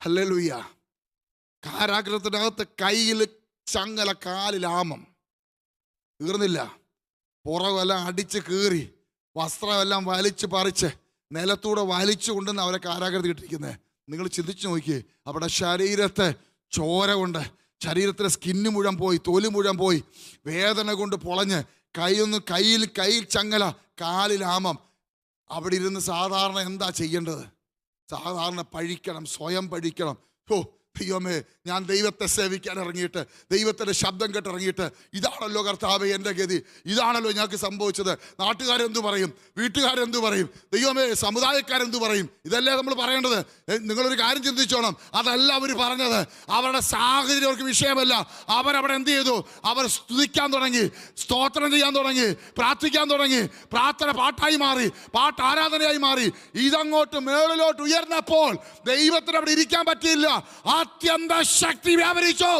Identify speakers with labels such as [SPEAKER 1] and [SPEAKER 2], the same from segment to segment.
[SPEAKER 1] Hallelujah. കാരാഗ്രഹത്തിനകത്ത് കയ്യിൽ ചങ്ങല, കാലിൽ ആമം. തീർന്നില്ല, പുറമെല്ലാം അടിച്ച് കീറി, വസ്ത്രമെല്ലാം വലിച്ച് പറിച്ച് നിലത്തൂടെ വലിച്ചു കൊണ്ടുവന്ന് അവരെ കാരാഗ്രഹത്തിൽ ഇട്ടിരിക്കുന്നത്. നിങ്ങൾ ചിന്തിച്ചു നോക്കിയേ, അവിടെ ശരീരത്തെ ചോര കൊണ്ട്, ശരീരത്തിലെ സ്കിന്ന് മുഴുവൻ പോയി, തൊലി മുഴുവൻ പോയി, വേദന കൊണ്ട് പൊളഞ്ഞ്, കയ്യിൽ ചങ്ങല, കാലിൽ ആമം. അവിടെ ഇരുന്ന് സാധാരണ എന്താ ചെയ്യേണ്ടത്? സാധാരണ പഴിക്കണം, സ്വയം പഴിക്കണം. ഓ ദൈവമേ, ഞാൻ ദൈവത്തെ സേവിക്കാൻ ഇറങ്ങിയിട്ട്, ദൈവത്തിൻ്റെ ശബ്ദം കേട്ടിറങ്ങിയിട്ട്, ഇതാണല്ലോ കർത്താവേ എൻ്റെ ഗതി, ഇതാണല്ലോ ഞങ്ങൾക്ക് സംഭവിച്ചത്. നാട്ടുകാരെന്തു പറയും, വീട്ടുകാരെന്തു പറയും, ദൈവമേ സമുദായക്കാരെന്തു പറയും? ഇതല്ലേ നമ്മൾ പറയേണ്ടത്? നിങ്ങളൊരു കാര്യം ചിന്തിച്ചോണം, അതല്ല അവർ പറഞ്ഞത്. അവരുടെ സാഹചര്യം അവർക്ക് വിഷയമല്ല. അവരവിടെ എന്ത് ചെയ്തു? അവർ സ്തുതിക്കാൻ തുടങ്ങി, സ്തോത്രം ചെയ്യാൻ തുടങ്ങി, പ്രാർത്ഥിക്കാൻ തുടങ്ങി. പ്രാർത്ഥന പാട്ടായി മാറി, പാട്ട് ആരാധനയായി മാറി. ഇതങ്ങോട്ട് മേളിലോട്ട് ഉയർന്നപ്പോൾ ദൈവത്തിന് അവിടെ ഇരിക്കാൻ പറ്റിയില്ല. അത്യന്ത ശക്തി വ്യാപരിച്ചു.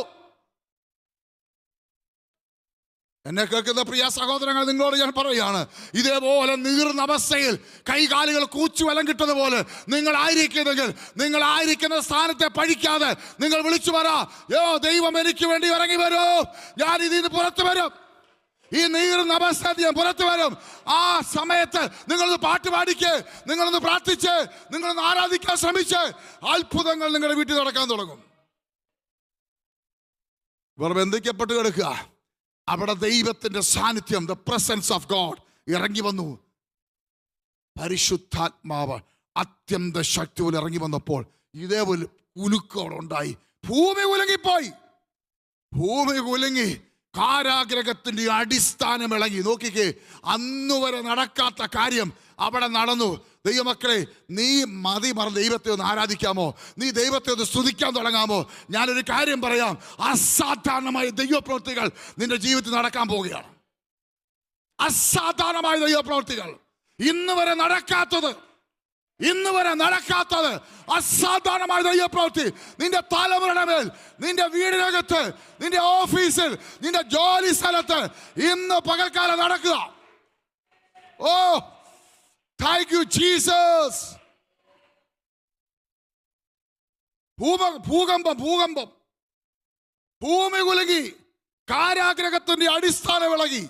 [SPEAKER 1] എന്നെ കേൾക്കുന്ന പ്രിയ സഹോദരങ്ങൾ, നിങ്ങളോട് ഞാൻ പറയുകയാണ്, ഇതേപോലെ നീർന്ന അവസ്ഥയിൽ കൈകാലുകൾ കൂച്ചു വലം കിട്ടുന്നതുപോലെ നിങ്ങളായിരിക്കുന്നെങ്കിൽ, നിങ്ങളായിരിക്കുന്ന സ്ഥാനത്തെ പഴിക്കാതെ നിങ്ങൾ വിളിച്ചു പറ, യോ ദൈവം എനിക്ക് വേണ്ടി ഇറങ്ങി വരൂ, ഞാൻ ഇതിന് പുറത്തു വരും, ഈ നീറുന്ന അവസ്ഥ ഞാൻ പുറത്തു വരും. ആ സമയത്ത് നിങ്ങളൊന്ന് പാട്ട് പാടിക്ക്, നിങ്ങളൊന്ന് പ്രാർത്ഥിച്ച്, നിങ്ങളൊന്ന് ആരാധിക്കാൻ ശ്രമിച്ച്, അത്ഭുതങ്ങൾ നിങ്ങളുടെ വീട്ടിൽ നടക്കാൻ തുടങ്ങും. ഇവർ ബന്ധിക്കപ്പെട്ട് കിടക്കുക. അവിടെ ദൈവത്തിന്റെ സാന്നിധ്യം, ദ പ്രസൻസ് ഓഫ് ഗോഡ് ഇറങ്ങി വന്നു. പരിശുദ്ധാത്മാവ് അത്യന്ത ശക്തി പോലെ ഇറങ്ങി വന്നപ്പോൾ ഇതേപോലെ കുലുക്കോടുണ്ടായി. ഭൂമി കുലുങ്ങിപ്പോയി. ഭൂമി കുലുങ്ങി, കാരാഗ്രഹത്തിന്റെ അടിസ്ഥാനം ഇളകി. നോക്കിക്കേ, അന്നുവരെ നടക്കാത്ത കാര്യം അവിടെ നടന്നു. ദൈവമക്കളെ, നീ മതി മറന്ന് ദൈവത്തെ ഒന്ന് ആരാധിക്കാമോ? നീ ദൈവത്തെ ഒന്ന് സ്തുതിക്കാൻ തുടങ്ങാമോ? ഞാനൊരു കാര്യം പറയാം, അസാധാരണമായ ദൈവപ്രവൃത്തികൾ നിന്റെ ജീവിതത്തിൽ നടക്കാൻ പോവുകയാണ്. അസാധാരണമായ ദൈവപ്രവൃത്തികൾ, ഇന്ന് വരെ നടക്കാത്തത് അസാധാരണമായ ദൈവപ്രവൃത്തി നിന്റെ തലമുറയുടെ മേൽ, നിന്റെ വീടിനകത്ത്, നിന്റെ ഓഫീസിൽ, നിന്റെ ജോലി സ്ഥലത്ത് ഇന്ന് പകൽക്കാലം നടക്കുക. ഓ താങ്ക് യു ജീസസ്. ഭൂകമ്പം, ഭൂമി കുലുങ്ങി, കാരാഗ്രഹത്തിന്റെ അടിസ്ഥാനം ഇളകി.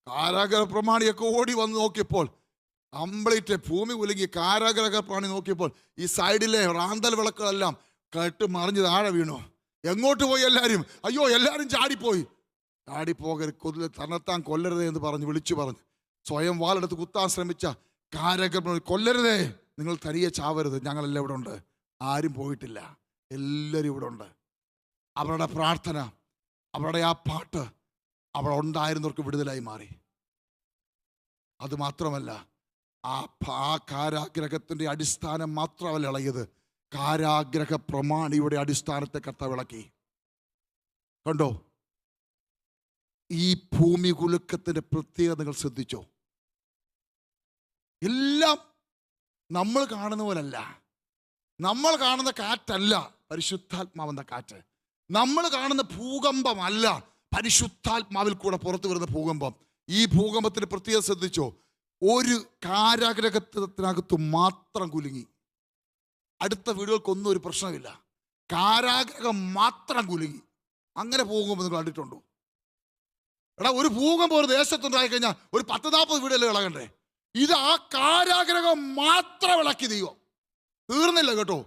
[SPEAKER 1] കാരാഗ്രഹ പ്രമാണിയൊക്കെ ഓടി വന്ന് നോക്കിയപ്പോൾ കംപ്ലീറ്റ് ഭൂമി കുലുങ്ങി. കാരാഗ്രഹ പ്രാണി നോക്കിയപ്പോൾ ഈ സൈഡിലെ റാന്തൽ വിളക്കുകളെല്ലാം കെട്ട് മറിഞ്ഞ് താഴെ വീണു. എങ്ങോട്ട് പോയി എല്ലാവരും? അയ്യോ, എല്ലാവരും ചാടിപ്പോകരുത്, തന്നെത്താൻ കൊല്ലരുതേ എന്ന് പറഞ്ഞ് വിളിച്ചു പറഞ്ഞു. സ്വയം വാളെടുത്ത് കുത്താൻ ശ്രമിച്ച കാരാഗ്രഹ, കൊല്ലരുതേ, നിങ്ങൾ തനിയെ ചാവരുത്, ഞങ്ങളെല്ലാം ഇവിടെ ഉണ്ട്. ആരും പോയിട്ടില്ല, എല്ലാവരും ഇവിടെ ഉണ്ട്. അവരുടെ പ്രാർത്ഥന, അവരുടെ ആ പാട്ട് അവിടെ ഉണ്ടായിരുന്നവർക്ക് വിടുതലായി മാറി. അതുമാത്രമല്ല, ആ കാരാഗ്രഹത്തിന്റെ അടിസ്ഥാനം മാത്രമല്ല ഇളകിയത്, കാരാഗ്രഹ പ്രമാണിയുടെ അടിസ്ഥാനത്തെ കർത്താവ് ഇളക്കി. കണ്ടോ? ഈ ഭൂമി കുലുക്കത്തിന്റെ പ്രത്യേകത നിങ്ങൾ ശ്രദ്ധിച്ചോ? എല്ലാം നമ്മൾ കാണുന്ന പോലല്ല. നമ്മൾ കാണുന്ന കാറ്റല്ല പരിശുദ്ധാത്മാവെന്ന കാറ്റ്. നമ്മൾ കാണുന്ന ഭൂകമ്പമല്ല പരിശുദ്ധാത്മാവിൽ കൂടെ പുറത്തു വരുന്ന ഭൂകമ്പം. ഈ ഭൂകമ്പത്തിന്റെ പ്രത്യേകത ശ്രദ്ധിച്ചോ? ഒരു കാരാഗ്രഹത്തിനകത്ത് മാത്രം കുലുങ്ങി. അടുത്ത വീടുകൾക്കൊന്നും ഒരു പ്രശ്നമില്ല, കാരാഗ്രഹം മാത്രം കുലുങ്ങി. അങ്ങനെ ഭൂകമ്പം നിങ്ങൾ കണ്ടിട്ടുണ്ടോ? എടാ, ഒരു ഭൂകമ്പം ഒരു ദേശത്തുണ്ടായി കഴിഞ്ഞാൽ ഒരു 10-40 വീടല്ലേ ഇളകണ്ടേ? ഇത് ആ കാരാഗ്രഹം മാത്രം ഇളക്കി ദൈവം. തീർന്നില്ല കേട്ടോ.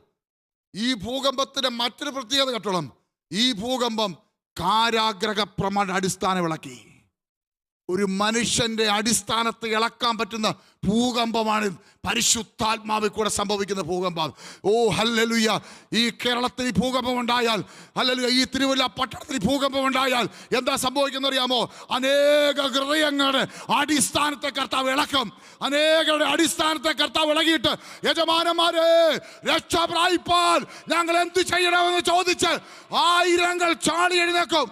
[SPEAKER 1] ഈ ഭൂകമ്പത്തിന്റെ മറ്റൊരു പ്രത്യേകത കേട്ടോളം, ഈ ഭൂകമ്പം കാരാഗ്രഹ പ്രമാണ അടിസ്ഥാനം ഇളക്കി. ഒരു മനുഷ്യന്റെ അടിസ്ഥാനത്തെ ഇളക്കാൻ പറ്റുന്ന ഭൂകമ്പമാണ് പരിശുദ്ധാത്മാവിൽ കൂടെ സംഭവിക്കുന്ന ഭൂകമ്പം. ഓ ഹല്ലേലൂയ. ഈ കേരളത്തിൽ ഭൂകമ്പം ഉണ്ടായാൽ, ഹല്ലേലൂയ, ഈ തിരുവല്ല പട്ടണത്തിൽ ഭൂകമ്പം ഉണ്ടായാൽ എന്താ സംഭവിക്കുന്നത് അറിയാമോ? അനേക ഹൃദയങ്ങളുടെ അടിസ്ഥാനത്തെ കർത്താവ് ഇളക്കും. അനേകരുടെ അടിസ്ഥാനത്തെ കർത്താവ് ഇളകിയിട്ട്, യജമാനന്മാരെ, രക്ഷ പ്രാപിപ്പാൻ ഞങ്ങൾ എന്ത് ചെയ്യണമെന്ന് ചോദിച്ച് ആയിരങ്ങൾ ചാടി എഴുന്നേക്കും.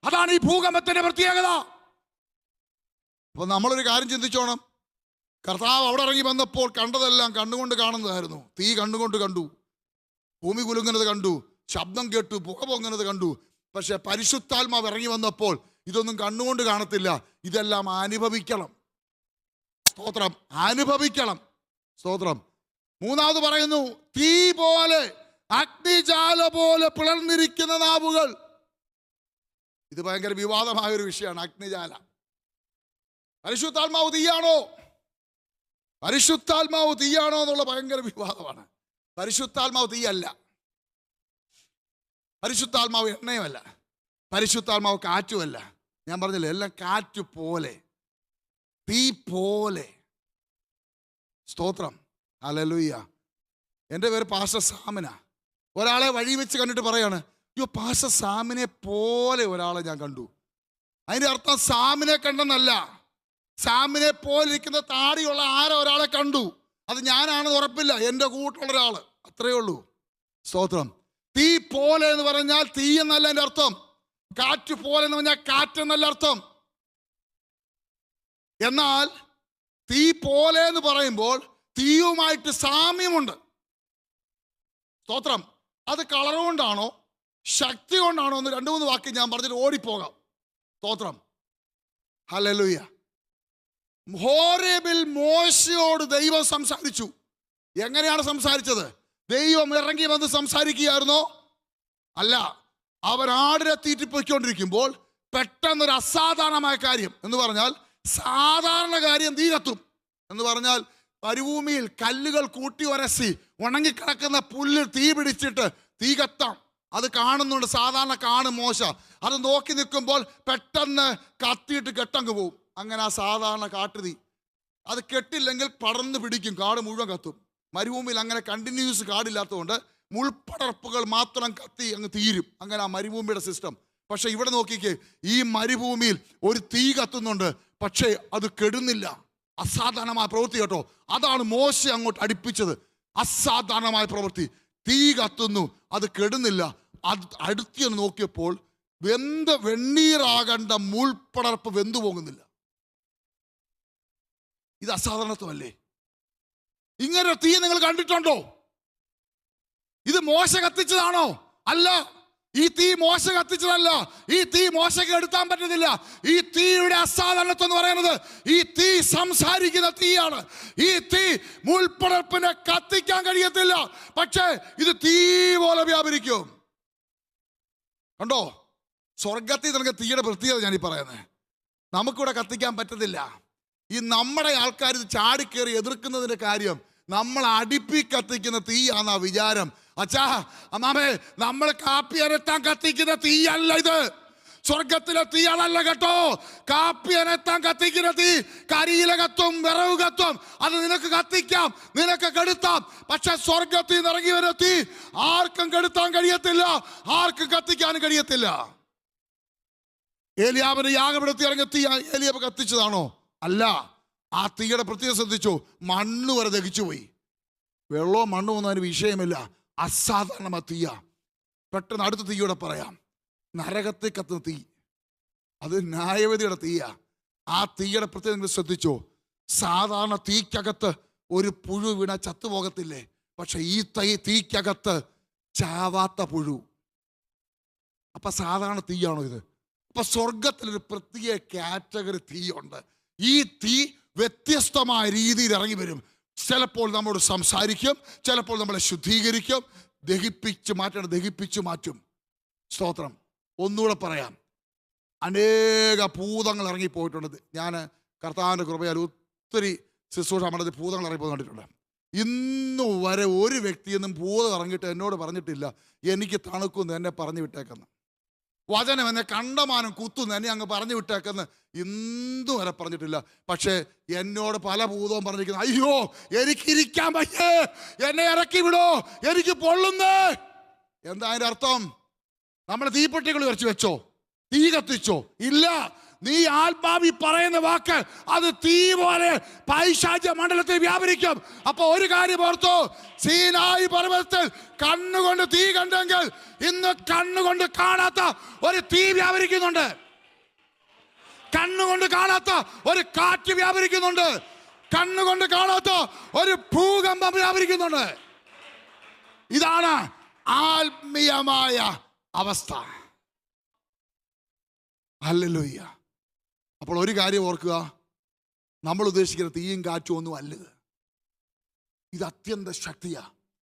[SPEAKER 1] അതാണ് ഈ ഭൂകമ്പത്തിന്റെ പ്രത്യേകത. അപ്പൊ നമ്മളൊരു കാര്യം ചിന്തിച്ചോണം. കർത്താവ് അവിടെ ഇറങ്ങി വന്നപ്പോൾ കണ്ടതെല്ലാം കണ്ണുകൊണ്ട് കാണുന്നതായിരുന്നു. തീ കണ്ണുകൊണ്ട് കണ്ടു, ഭൂമി കുലുങ്ങുന്നത് കണ്ടു, ശബ്ദം കേട്ടു, പുക പൊങ്ങുന്നത് കണ്ടു. പക്ഷെ പരിശുദ്ധാത്മാവ് ഇറങ്ങി വന്നപ്പോൾ ഇതൊന്നും കണ്ണുകൊണ്ട് കാണത്തില്ല, ഇതെല്ലാം അനുഭവിക്കണം. സ്തോത്രം, അനുഭവിക്കണം. സ്തോത്രം. മൂന്നാമത് പറയുന്നു, തീ പോലെ, അഗ്നിജാല പോലെ പിളർന്നിരിക്കുന്ന നാവുകൾ. ഇത് ഭയങ്കര വിവാദമായ ഒരു വിഷയമാണ്. അഗ്നിജാല. പരിശുദ്ധാത്മാവ് തീയാണോ? പരിശുദ്ധാത്മാവ് തീയാണോ എന്നുള്ള ഭയങ്കര വിവാദമാണ്. പരിശുദ്ധാത്മാവ് തീയല്ല. പരിശുദ്ധാത്മാവ് എണ്ണയുമല്ല. പരിശുദ്ധാത്മാവ് കാറ്റുമല്ല. ഞാൻ പറഞ്ഞില്ലേ, എല്ലാം കാറ്റ് പോലെ, തീ പോലെ. സ്തോത്രം. ഹല്ലേലൂയ. എൻ്റെ പേര് പാസ്റ്റർ സാമിന. ഒരാളെ വഴി വെച്ച് കണ്ടിട്ട് പറയാണ്, അയ്യോ പാസ്റ്റർ സാമിനെ പോലെ ഒരാളെ ഞാൻ കണ്ടു. അതിൻ്റെ അർത്ഥം സാമിനെ കണ്ടെന്നല്ല, സാമിനെ പോലെ ഇരിക്കുന്ന താടിയുള്ള ഒരാളെ കണ്ടു. അത് ഞാനാണെന്ന് ഉറപ്പില്ല, എൻ്റെ കൂട്ടുള്ള ഒരാൾ, അത്രയേ ഉള്ളൂ. സ്തോത്രം. തീ പോലെ എന്ന് പറഞ്ഞാൽ തീ എന്നല്ല എൻ്റെ അർത്ഥം. കാറ്റ് പോലെ എന്ന് പറഞ്ഞാൽ കാറ്റ് എന്നല്ല അർത്ഥം. എന്നാൽ തീ പോലെ എന്ന് പറയുമ്പോൾ തീയുമായിട്ട് സാമ്യമുണ്ട്. സ്തോത്രം. അത് കളർ കൊണ്ടാണോ ശക്തി കൊണ്ടാണോ എന്ന് 2-3 വാക്ക് ഞാൻ പറഞ്ഞിട്ട് ഓടിപ്പോകാം. സ്തോത്രം. ഹല്ലേലൂയ. ഹോരേബിൽ മോശയോട് ദൈവം സംസാരിച്ചു. എങ്ങനെയാണ് സംസാരിച്ചത്? ദൈവം ഇറങ്ങി വന്ന് സംസാരിക്കുകയായിരുന്നോ? അല്ല. അവൻ ആടിനെ തീറ്റിപ്പോയിക്കൊണ്ടിരിക്കുമ്പോൾ പെട്ടെന്നൊരു അസാധാരണമായ കാര്യം എന്ന് പറഞ്ഞാൽ, സാധാരണ കാര്യം തീ കത്തും എന്ന് പറഞ്ഞാൽ, മരുഭൂമിയിൽ കല്ലുകൾ കൂട്ടി ഉരസി ഉണങ്ങിക്കിടക്കുന്ന പുല്ല് തീ പിടിച്ചിട്ട് തീ കത്താം. അത് കാണുന്നുണ്ട്. സാധാരണ കാണും മോശ. അത് നോക്കി നിൽക്കുമ്പോൾ പെട്ടെന്ന് കത്തിയിട്ട് കെട്ടങ്ങ് പോവും. അങ്ങനെ ആ സാധാരണ കാട്ടുതീ അത് കെട്ടില്ലെങ്കിൽ പടർന്ന് പിടിക്കും, കാട് മുഴുവൻ കത്തും. മരുഭൂമിയിൽ അങ്ങനെ കണ്ടിന്യൂസ് കാടില്ലാത്തതുകൊണ്ട് മുൾപ്പടർപ്പുകൾ മാത്രം കത്തി അങ്ങ് തീരും. അങ്ങനെ ആ മരുഭൂമിയുടെ സിസ്റ്റം. പക്ഷെ ഇവിടെ നോക്കിക്കേ, ഈ മരുഭൂമിയിൽ ഒരു തീ കത്തുന്നുണ്ട്, പക്ഷേ അത് കെടുന്നില്ല. അസാധാരണമായ പ്രവൃത്തി കേട്ടോ. അതാണ് മോശ അങ്ങോട്ട് അടുപ്പിച്ചത്. അസാധാരണമായ പ്രവൃത്തി. തീ കത്തുന്നു, അത് കെടുന്നില്ല. അത് അടുത്തിയെന്ന് നോക്കിയപ്പോൾ വെണ്ണീറാകേണ്ട മുൾപ്പടർപ്പ് വെന്തു പോകുന്നില്ല. ഇത് അസാധാരണത്വമല്ലേ? ഇങ്ങനെ തീ നിങ്ങൾ കണ്ടിട്ടുണ്ടോ? ഇത് മോശ കത്തിച്ചതാണോ? അല്ല. ഈ തീ മോശ കത്തിച്ചതല്ല. ഈ തീ മോശയ്ക്ക് എടുത്താൻ പറ്റുന്നില്ല. ഈ തീയുടെ അസാധാരണത്വം എന്ന് പറയുന്നത്, ഈ തീ സംസാരിക്കുന്ന തീയാണ്. ഈ തീ മുൾപ്പടർപ്പിനെ കത്തിക്കാൻ കഴിയത്തില്ല, പക്ഷേ ഇത് തീ പോലെ വ്യാപരിക്കും. കണ്ടോ? സ്വർഗത്തിൽ നിനക്ക് തീയുടെ പ്രത്യേകത ഞാനീ പറയുന്നത്. നമുക്കിവിടെ കത്തിക്കാൻ പറ്റത്തില്ല. ഈ നമ്മുടെ ആൾക്കാർ ഇത് ചാടിക്കേറി എതിർക്കുന്നതിന്റെ കാര്യം, നമ്മൾ അടുപ്പി കത്തിക്കുന്ന തീയാന്നാ വിചാരം. അച്ഛാ, അമ്മാമേ, നമ്മൾ കാപ്പി അനത്താൻ കത്തിക്കുന്ന തീയല്ല ഇത്. സ്വർഗത്തിലെ തീ അതല്ല കേട്ടോ. കാപ്പി അനത്താൻ കത്തിക്കുന്ന തീ കരിയില കത്തും, വിറവ് കത്തും. അത് നിനക്ക് കത്തിക്കാം, നിനക്ക് കെടുത്താം. പക്ഷെ സ്വർഗത്തിൽ നിന്ന് ഇറങ്ങി വരുന്ന തീ ആർക്കും കെടുത്താൻ കഴിയത്തില്ല, ആർക്കും കത്തിക്കാനും കഴിയത്തില്ല. ഏലിയാവിന്റെ യാഗപീഠത്തിൽ ഇറങ്ങിയ തീ ഏലിയാവ് കത്തിച്ചതാണോ? അല്ല. ആ തീയുടെ പ്രത്യേകത ശ്രദ്ധിച്ചു. മണ്ണ് വരെ ദഹിച്ചു പോയി. വെള്ളവും മണ്ണും ഒന്നും അതിന് വിഷയമില്ല. അസാധാരണമായ തീയ. പെട്ടെന്ന് അടുത്ത തീയോടെ പറയാം. നരകത്തിൽ കത്തുന്ന തീ. അത് ന്യായവിധിയുടെ തീയ. ആ തീയുടെ പ്രത്യേകത ശ്രദ്ധിച്ചോ. സാധാരണ തീക്കകത്ത് ഒരു പുഴു വീണ ചത്തുപോകത്തില്ലേ? പക്ഷെ ഈ തീക്കകത്ത് ചാവാത്ത പുഴു. അപ്പൊ സാധാരണ തീയാണോ ഇത്? അപ്പൊ സ്വർഗത്തിലൊരു പ്രത്യേക കാറ്റഗറി തീയുണ്ട്. ഈ തീ വ്യത്യസ്തമായ രീതിയിൽ ഇറങ്ങി വരും. ചിലപ്പോൾ നമ്മോട് സംസാരിക്കും, ചിലപ്പോൾ നമ്മളെ ശുദ്ധീകരിക്കും, ദഹിപ്പിച്ചു മാറ്റും. സ്തോത്രം. ഒന്നുകൂടെ പറയാം. അനേക ഭൂതങ്ങൾ ഇറങ്ങിപ്പോയിട്ടുണ്ട്. ഞാൻ കർത്താവിൻ്റെ കൃപയാൽ ഒത്തിരി ശുശ്രൂഷ മണ്ഡലത്തിൽ ഭൂതങ്ങൾ ഇറങ്ങിപ്പോയി കണ്ടിട്ടുണ്ട്. ഇന്നു വരെ ഒരു വ്യക്തിയൊന്നും ഭൂതം ഇറങ്ങിയിട്ട് എന്നോട് പറഞ്ഞിട്ടില്ല എനിക്ക് തണുക്കുമെന്ന് എന്നെ പറഞ്ഞു വിട്ടേക്കെന്ന്. വചനം എന്നെ കണ്ടമാനം കുത്തുന്നു എന്നെ അങ്ങ് പറഞ്ഞു വിട്ടേക്കെന്ന് ഇന്നു വരെ പറഞ്ഞിട്ടില്ല. പക്ഷേ എന്നോട് പല ഭൂതവും പറഞ്ഞിരിക്കുന്നു, അയ്യോ എനിക്കിരിക്കാൻ പറ്റേ, എന്നെ ഇറക്കി വിടോ, എനിക്ക് പൊള്ളുന്നേ. എന്താ അതിൻ്റെ അർത്ഥം? നമ്മൾ തീപ്പെട്ടികൾ ഉയർത്തി വെച്ചോ, തീ കത്തിച്ചോ? ഇല്ല. നീ ആത്മാവി പറയുന്ന വാക്ക് അത് തീ പോലെ പൈശാചിക മണ്ഡലത്തിൽ വ്യാപരിക്കും. അപ്പൊ ഒരു കാര്യം ഓർത്തോ, സീനായി പർവ്വതത്തിൽ കണ്ണുകൊണ്ട് തീ കണ്ടെങ്കിൽ ഇന്ന് കണ്ണുകൊണ്ട് കാണാത്ത ഒരു തീ വ്യാപരിക്കുന്നുണ്ട്. കണ്ണുകൊണ്ട് കാണാത്ത ഒരു കാറ്റ് വ്യാപരിക്കുന്നുണ്ട്. കണ്ണുകൊണ്ട് കാണാത്ത ഒരു ഭൂകമ്പം വ്യാപരിക്കുന്നുണ്ട്. ഇതാണ് ആത്മീയമായ അവസ്ഥ. ഹല്ലേലൂയ. അപ്പോൾ ഒരു കാര്യം ഓർക്കുക, നമ്മൾ ഉദ്ദേശിക്കുന്ന തീയും കാറ്റും ഒന്നും അല്ലത്. ഇത് അത്യന്ത ശക്തിയാ,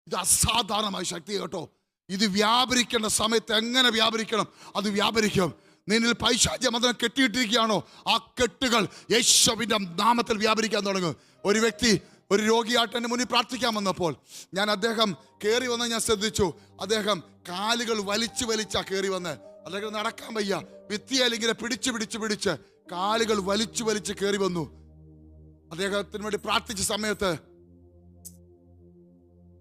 [SPEAKER 1] ഇത് അസാധാരണമായ ശക്തിയാ കേട്ടോ. ഇത് വ്യാപരിക്കേണ്ട സമയത്ത് എങ്ങനെ വ്യാപരിക്കണം അത് വ്യാപരിക്കും. നിന്നിൽ പൈശാചിക മന്ത്രം കെട്ടിയിട്ടിരിക്കുകയാണോ, ആ കെട്ടുകൾ യേശുവിൻ്റെ നാമത്തിൽ വ്യാപരിക്കാൻ തുടങ്ങും. ഒരു വ്യക്തി, ഒരു രോഗിയായിട്ട് എൻ്റെ മുന്നിൽ പ്രാർത്ഥിക്കാൻ വന്നപ്പോൾ അദ്ദേഹം കയറി വന്ന് ഞാൻ ശ്രദ്ധിച്ചു. അദ്ദേഹം കാലുകൾ വലിച്ചാ കയറി വന്ന്. അദ്ദേഹം നടക്കാൻ വയ്യ, ഭിത്തിയാൽ ഇങ്ങനെ പിടിച്ച് കാലുകൾ വലിച്ച് കയറി വന്നു. അദ്ദേഹത്തിന് വേണ്ടി പ്രാർത്ഥിച്ച സമയത്ത്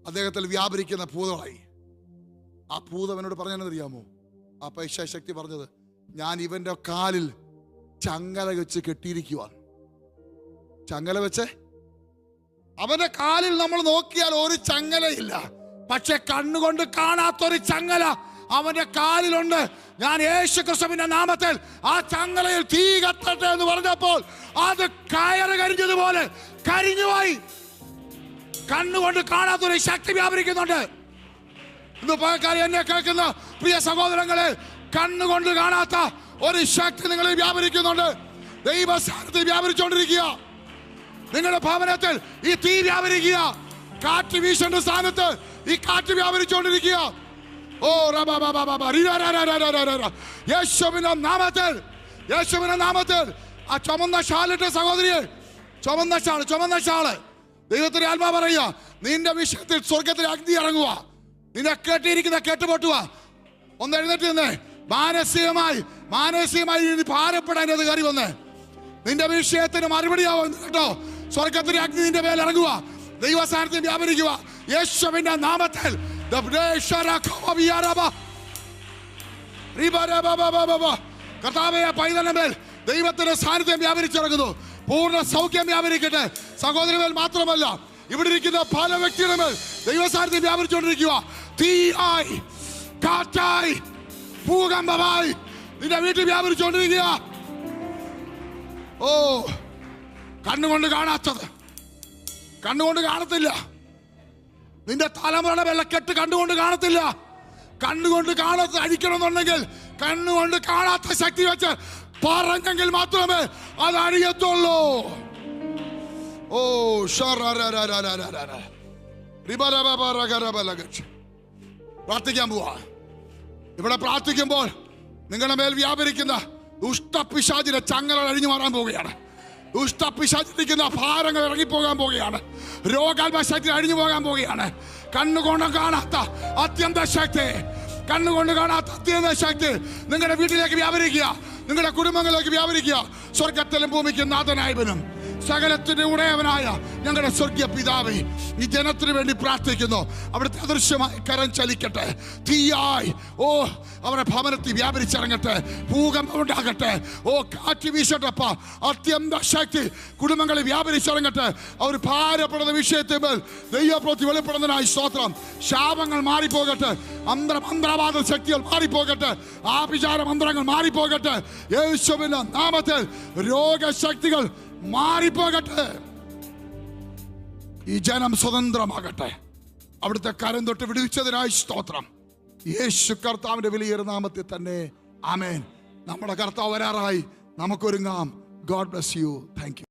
[SPEAKER 1] അദ്ദേഹത്തിൽ വ്യാപരിക്കുന്ന ഭൂതമായി. ആ ഭൂതം എന്നോട് പറഞ്ഞതെന്നറിയാമോ? ആ പൈശാചിക പറഞ്ഞത്, ഞാൻ ഇവന്റെ കാലിൽ ചങ്ങല വെച്ച് കെട്ടിയിരിക്കുവാൻ. ചങ്ങല വെച്ച് അവന്റെ കാലിൽ നമ്മൾ നോക്കിയാൽ ഒരു ചങ്ങലയില്ല, പക്ഷെ കണ്ണുകൊണ്ട് കാണാത്തൊരു ചങ്ങല അവന്റെ കാലിലുണ്ട്. ഞാൻ യേശു ക്രിസ്തുവിന്റെ നാമത്തിൽ ആ ചങ്ങലയിൽ തീ കത്തട്ടെ എന്ന് പറഞ്ഞപ്പോൾ അത് കയറ് കരിഞ്ഞതുപോലെ കരിഞ്ഞുപോയി. കണ്ണുകൊണ്ട് കാണാത്തൊരു ശക്തി വ്യാപരിക്കുന്നുണ്ട്. ഇന്ന് പകൽക്കാലം എന്നെ കേൾക്കുന്ന പ്രിയ സഹോദരങ്ങളെ, കണ്ണുകൊണ്ട് കാണാത്ത ഒരു ശക്തി നിങ്ങളിൽ വ്യാപരിക്കുന്നുണ്ട്. ദൈവ സാന്നിധ്യം വ്യാപരിച്ചുകൊണ്ടിരിക്കുക. നിങ്ങളുടെ ഭവനത്തിൽ ഈ തീ വ്യാപരിക്കുക. കാറ്റ് വീശേണ്ട സ്ഥാനത്ത് ഈ കാറ്റ് വ്യാപരിച്ചുകൊണ്ടിരിക്കുക. ഓ യേശുവിന്റെ നാമത്തിൽ ആ ചുമന്ന ഷാലിട്ട സഹോദരിയെ, ചുമന്ന ഷാള് ദൈവത്തിന്റെ ആത്മാ പറയുക, നിന്റെ വിഷയത്തിൽ സ്വർഗത്തിൽ അഗ്നി ഇറങ്ങുക. നിന്നെ കേട്ടിരിക്കുന്ന കേട്ടുപൊട്ടുക. ഒന്ന് എഴുന്നേറ്റ് നിന്നേ. മാനസികമായി ഭാരപ്പെടാൻ അത് കയറി വന്നേ. നിന്റെ വിഷയത്തിന് മറുപടിയാവും കേട്ടോ. സ്വർഗത്തിന്റെ അഗ്നി നിന്റെ മേൽ ഇറങ്ങുക. ദൈവ സാന്നിധ്യം വ്യാപരിക്കുക യേശുവിന്റെ നാമത്തിൽ. കർത്താവേ, പൈതലിന്റെ മേൽ ദൈവത്തിന്റെ സാന്നിധ്യം വ്യാപരിച്ചിറങ്ങുന്നു. പൂർണ്ണ സൗഖ്യം വ്യാപരിക്കട്ടെ. സഹോദരമേൽ മാത്രമല്ല, ഇവിടെ ഇരിക്കുന്ന പല വ്യക്തിയുടെ മേൽ ദൈവ സാന്നിധ്യം വ്യാപരിച്ചുകൊണ്ടിരിക്കുക. തീയായി, കാറ്റായി, ഭൂകമ്പമായി നിന്റെ വീട്ടിൽ വ്യാപരിച്ചുകൊണ്ടിരിക്കുക. ഓ, കണ്ണുകൊണ്ട് കാണാത്തത് കണ്ണുകൊണ്ട് കാണത്തില്ല. നിന്റെ തലമുറയുടെ വെള്ളക്കെട്ട് കണ്ണുകൊണ്ട് കാണത്തില്ല. കണ്ണുകൊണ്ട് കാണാത്ത അഴിക്കണമെന്നുണ്ടെങ്കിൽ കണ്ണുകൊണ്ട് കാണാത്ത ശക്തി വെച്ച് പറഞ്ഞെങ്കിൽ മാത്രമേ അത് അഴിയത്തുള്ളൂ. ഓ പ്രാർത്ഥിക്കാൻ പോവാ. ഇവിടെ പ്രാർത്ഥിക്കുമ്പോൾ നിങ്ങളുടെ മേൽ വ്യാപരിക്കുന്ന ദുഷ്ടപിശാചിന്റെ ചങ്ങല അഴിഞ്ഞു മാറാൻ പോവുകയാണ്. ദുഷ്ടപിശാചിരിക്കുന്ന ഭാരങ്ങൾ ഇറങ്ങിപ്പോകാൻ പോവുകയാണ്. രോഗാത്മശക്തി അഴിഞ്ഞു പോകാൻ പോവുകയാണ്. കണ്ണുകൊണ്ട് കാണാത്ത അത്യന്ത ശക്തി നിങ്ങളുടെ വീട്ടിലേക്ക് വ്യാപരിക്കുക. നിങ്ങളുടെ കുടുംബങ്ങളിലേക്ക് വ്യാപരിക്കുക. സ്വർഗത്തിലും ഭൂമിക്കും നാഥനായവനും സകലത്തിന്റെ ഉടയവനായ ഞങ്ങളുടെ സ്വർഗീയ പിതാവേ, ഈ ജനത്തിന് വേണ്ടി പ്രാർത്ഥിക്കുന്നു. അവിടുത്തെ അദൃശ്യമായ കരം ചലിക്കട്ടെ. തീയായി അവരുടെ ഭവനത്തിൽ വ്യാപരിച്ചിറങ്ങട്ടെ. ഭൂകമ്പം ഉണ്ടാകട്ടെ. കാറ്റ് വീശട്ടപ്പ. അത്യന്ത ശക്തി കുടുംബങ്ങളിൽ വ്യാപരിച്ചിറങ്ങട്ടെ. അവർ ഭാരപ്പെടുന്ന വിഷയത്തിൽ ദൈവപ്രവൃത്തി വെളിപ്പെടുന്നതിനായി സ്തോത്രം. ശാപങ്ങൾ മാറിപ്പോകട്ടെ. മന്ത്രവാദ ശക്തികൾ മാറിപ്പോകട്ടെ. ആഭിചാര മന്ത്രങ്ങൾ മാറിപ്പോകട്ടെ. യേശുവിന്റെ നാമത്തിൽ രോഗശക്തികൾ മാറിപ്പോകട്ടെ. ഈ ജനം സ്വതന്ത്രമാകട്ടെ. അവിടുത്തെ കരം തൊട്ട് വിടുവിച്ചതിനായി സ്തോത്രം. യേശു കർത്താവിന്റെ വലിയ നാമത്തിൽ തന്നെ ആമേൻ. നമ്മുടെ കർത്താവ് വരാറായി. നമുക്കൊരുങ്ങാം. God bless you. Thank U.